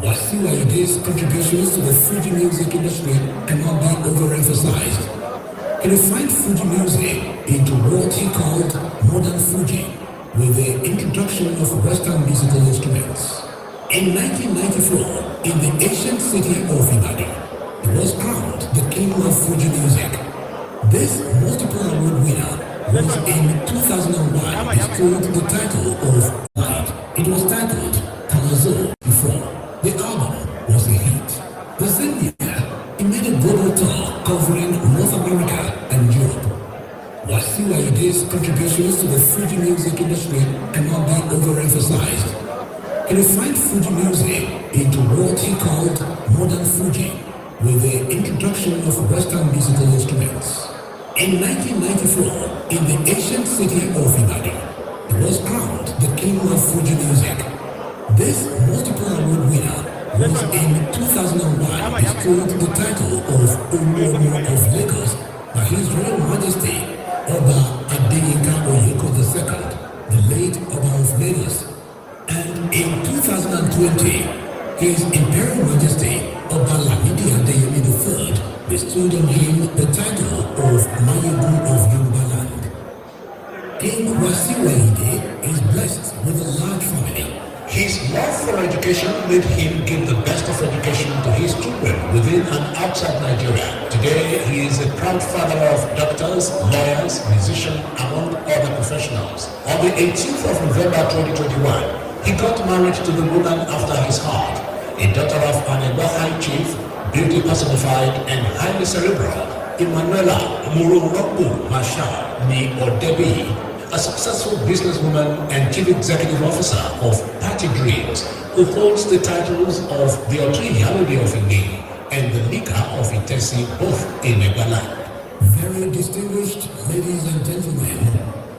Wasiu's contributions to the Fuji music industry cannot be overemphasized. He refined Fuji music into what he called modern Fuji, with the introduction of Western musical instruments. In 1994, in the ancient city of Ibadan, he was crowned the king of Fuji music. This multiple award winner was in 2001 bestowed the title of Light. It was titled Kamazo before. The album was a hit. The same year, he made a global tour covering North America and Europe. Wasiu's contributions to the Fuji music industry cannot be overemphasized. He refined Fuji music into what he called modern Fuji, with the introduction of Western musical instruments. In 1994, in the ancient city of Ibadan, he was crowned the king of Fuji music. This multiple award winner was in 2001 bestowed the title of Omo of Lagos by His Royal Majesty Oba Adeyinka Oyeko II, the late Oba of Lagos. And in 2020, His Imperial Majesty Oba Lamidi Adeyemi III bestowed on him the title of Mayegun of Yoruba land. King Wasiu is blessed with a large family. His love for education made him give the best of education to his children within and outside Nigeria. Today, he is a proud father of doctors, lawyers, musicians, among other professionals. On the 18th of November 2021, he got married to the woman after his heart, a daughter of an Egba High Chief, beauty personified and highly cerebral, Emanuela Omororopo Masha ni Odebi, a successful businesswoman and chief executive officer of Party Dreams, who holds the titles of the Otri Yalode of Inde and the Nika of Itesi, both in Egba. Very distinguished ladies and gentlemen,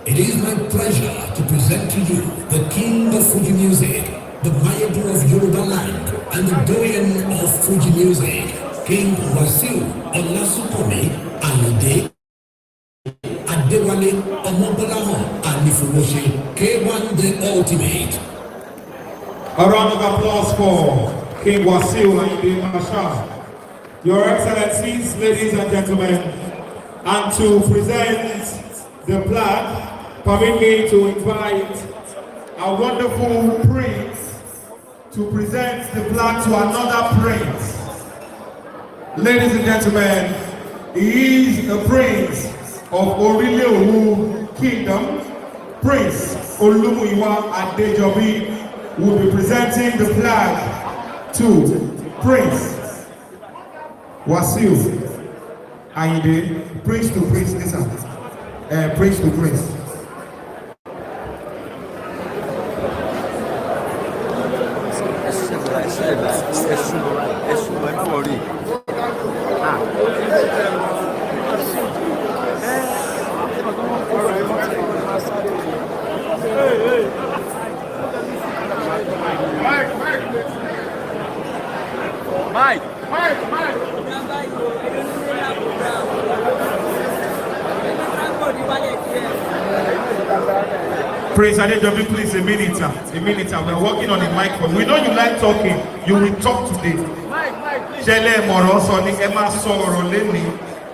it is my pleasure to present to you the king of Fuji music, the Mayegun of Yoruba land, and the doyen of Fuji music, King Wasiu Olasupomi Ayinde Adewale Omobolahan Anifowose, K1 the ultimate. A round of applause for King Wasiu Ayinde Masha. Your Excellencies, ladies and gentlemen, and to present the plaque, permit me to invite our wonderful prince to present the plaque to another prince. Ladies and gentlemen, he is the prince of Orile-Owu Kingdom. Prince Olumuyiwa Adejobi will be presenting the flag to Prince Wasiu Ayinde. Prince to prince, listen. Prince to prince. Prince Adejobi, please, a minute. We're working on the microphone. We know you like talking. You will talk today.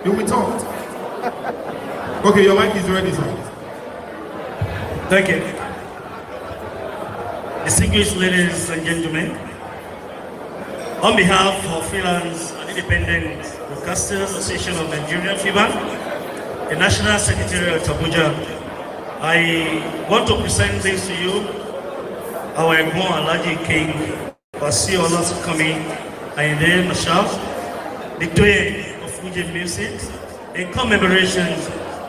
You will talk. Okay, your mic is ready, sir. Thank you. Distinguished ladies and gentlemen, on behalf of Freelance and Independent Broadcasters Association of Nigeria, FIBA, the National Secretary of Abuja, I want to present this to you, our Egbon Alhaji King Wasiu Olasupomi Ayinde Masha, the doyen of Fuji music, in commemoration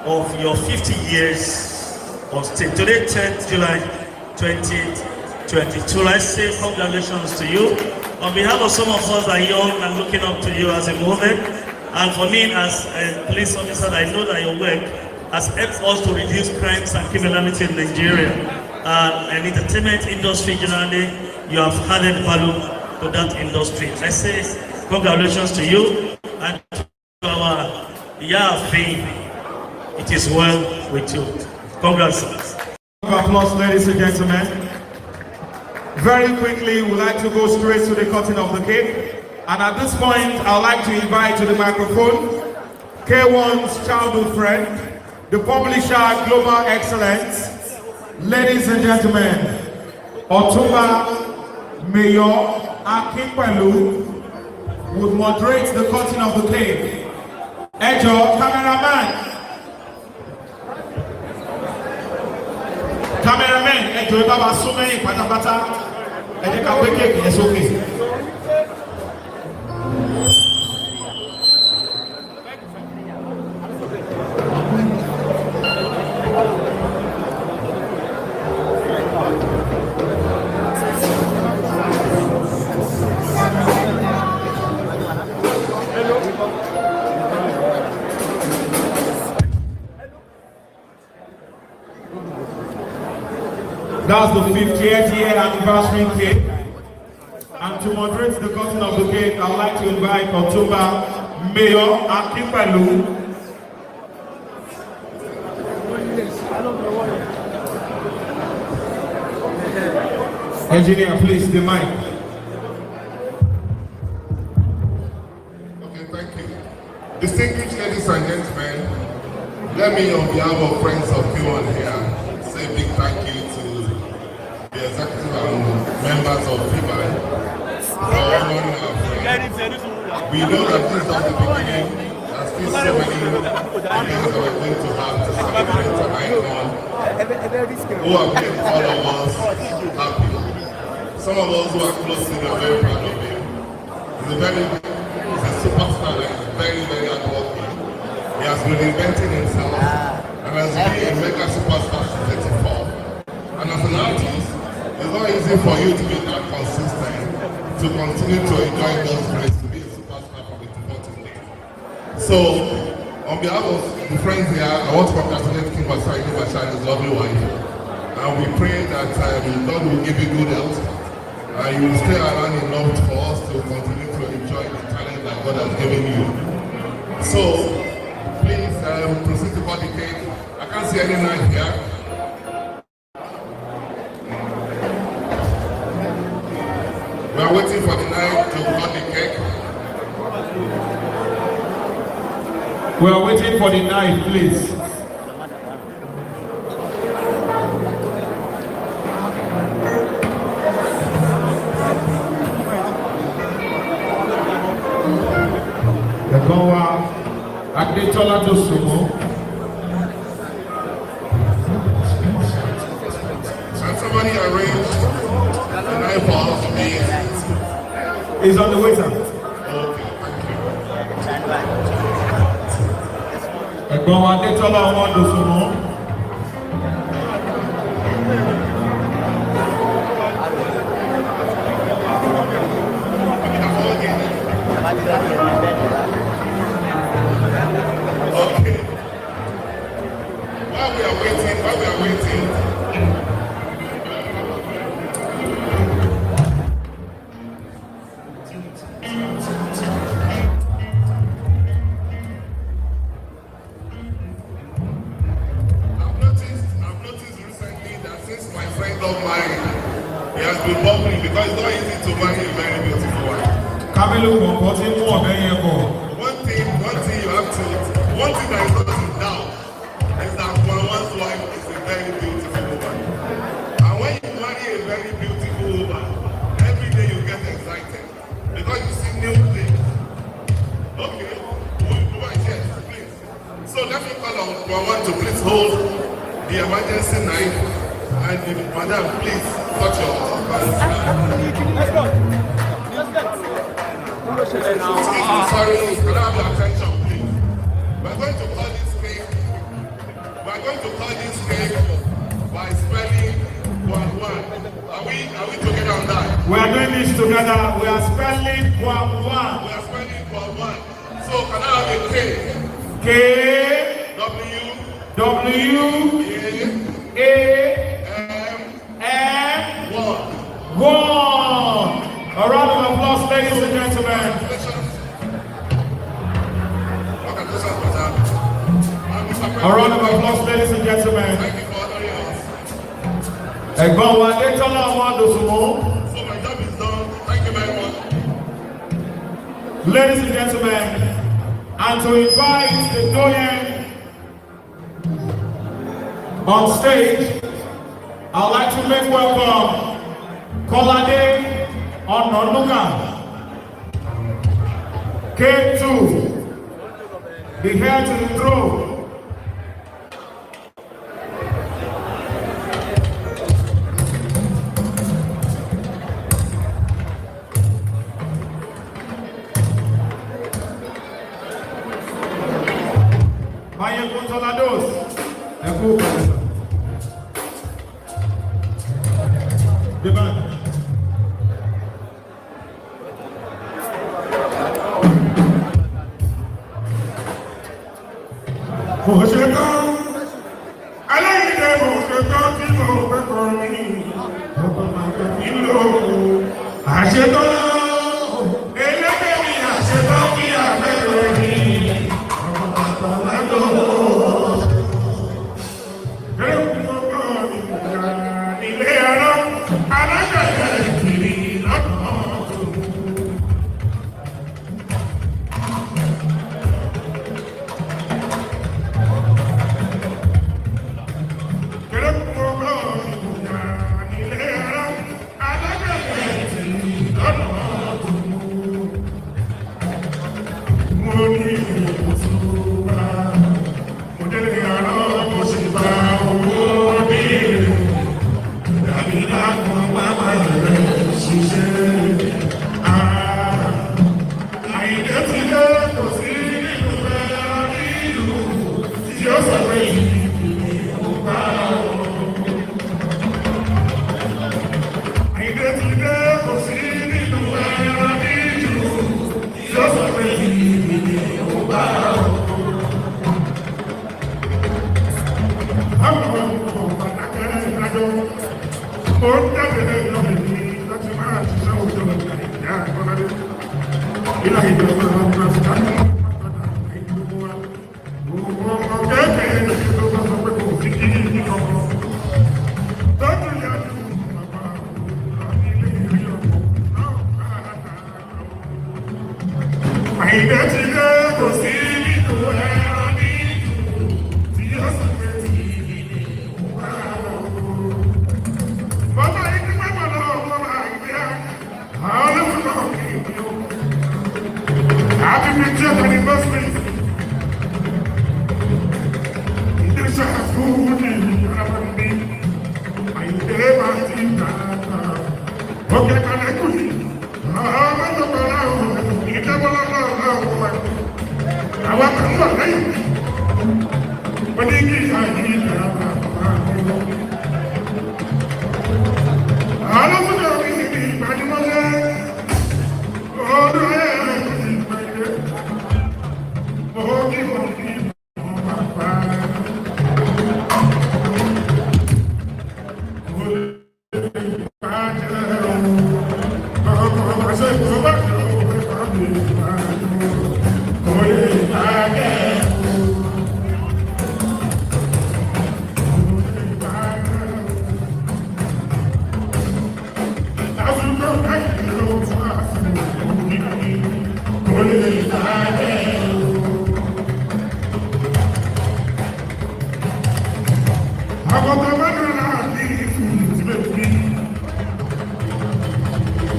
of your 50 years of state. Today, 10th July 2022. I say congratulations to you. On behalf of some of us that are young and looking up to you as a movement, and for me as a police officer, I know that your work has helped us to reduce crimes and criminality in Nigeria. And entertainment industry generally, you have added value to that industry. I say congratulations to you and to our Yaafi. It is well with you. Congratulations. Applause, ladies and gentlemen. Very quickly, we'd like to go straight to the cutting of the cake. And at this point, I'd like to invite to the microphone K1's childhood friend, the publisher Global Excellence. Ladies and gentlemen, Otumba Mayor Akinpelu would moderate the cutting of the cake. Ejo, cameraman, Ejo, Baba Sume, Patapata, Edeka Cake, it's okay. That's the 50th year anniversary cake. And to moderate the cutting of the cake, I'd like to invite Otumba Mayor Akinpelu. Engineer, please, the mic. Okay, thank you. Distinguished ladies and gentlemen, let me, on behalf of friends of K1 here, say a big thank you to the executive and members of FIBAN for honoring our friends. We know that this is just the beginning. There's still so many things that we're going to have to celebrate an icon who have made all of us happy. Some of us who are close to him are very proud of him. He's a superstar that is very, very hardworking. He has been inventing himself and has been a mega superstar since 84. And as an artist, it's not easy for you to be that consistent, to continue to enjoy those rights, to be a superstar from the 2014 league. So, on behalf of the friends here, I want to congratulate King Wasiu and his lovely wife. And we pray that God will give you good health. You will stay around enough for us to continue to enjoy the talent that God has given you. So, please proceed to cut the cake. I can't see any knife here. We are waiting for the knife to cut the cake. We are waiting for the knife, please. Adetola Dosumo. Can somebody arrange the knife for us, please? He's on the way, sir. Okay, thank you. Adetola Dosumo. Okay. While we are waiting. I've noticed recently that since my friend of mine, he has been bubbling because it's not easy to marry a very beautiful wife. One thing that is not in doubt is that one's wife is a very beautiful woman. And when you marry a very beautiful woman, every day you get excited because you see new things. Okay, yes, please. So let me call on Wawan to please hold the emergency knife and madam, please touch your husband. Let's go. Sorry, can I have your attention, please? We're going to call this cake. We're going to call this cake by spelling 1-1. Are we together on that? We are doing this together. We are spelling 1-1. We are spelling 1-1. So can I have a K? K W A M 1. A round of applause, ladies and gentlemen. A round of applause, ladies and gentlemen. Thank you for honoring us. Ẹ̀gbọ́n wa Adetola Dosumo. Ladies and gentlemen, and to invite the doyen on stage, I'd like to make welcome Kolade Ononuga, K2, the heir to the throne. The band.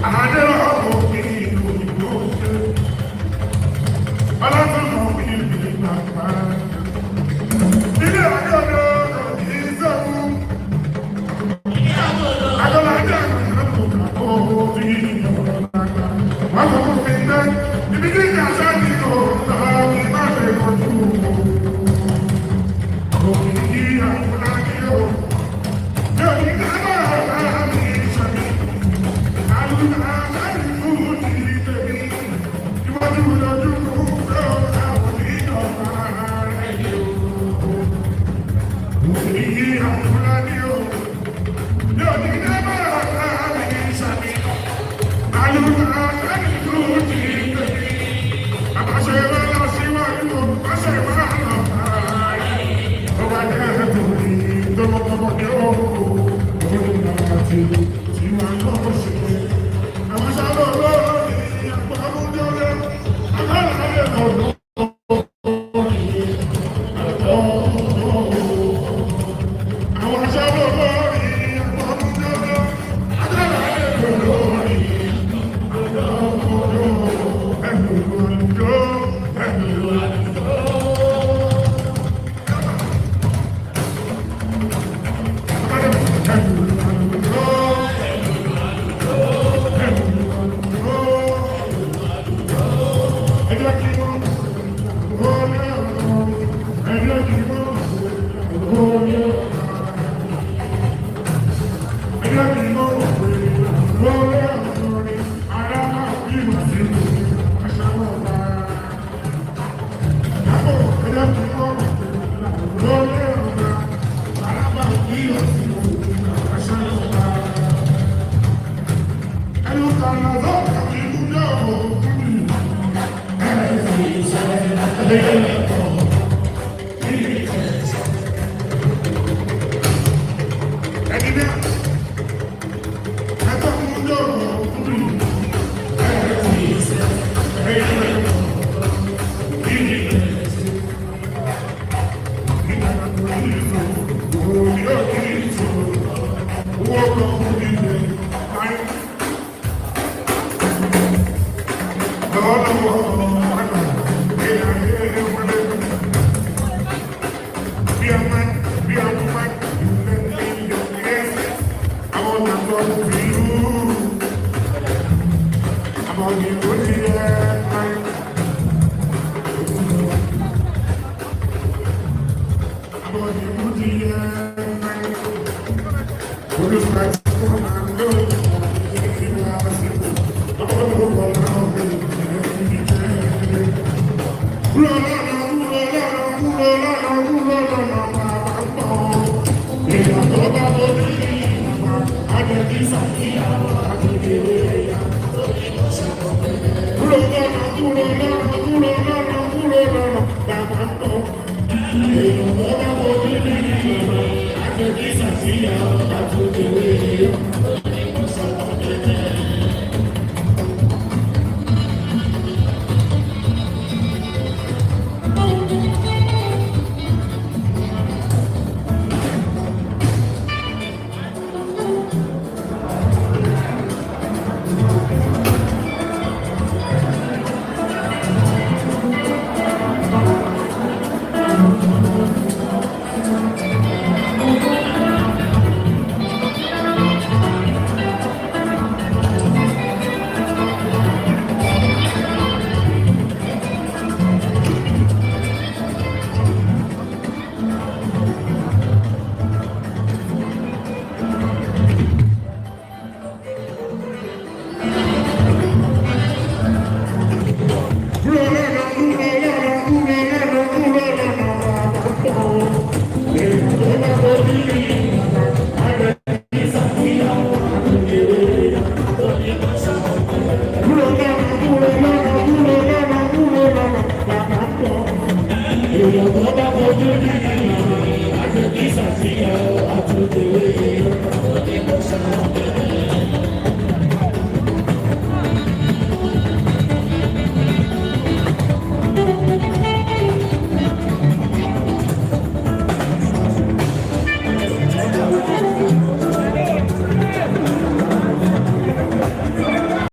I I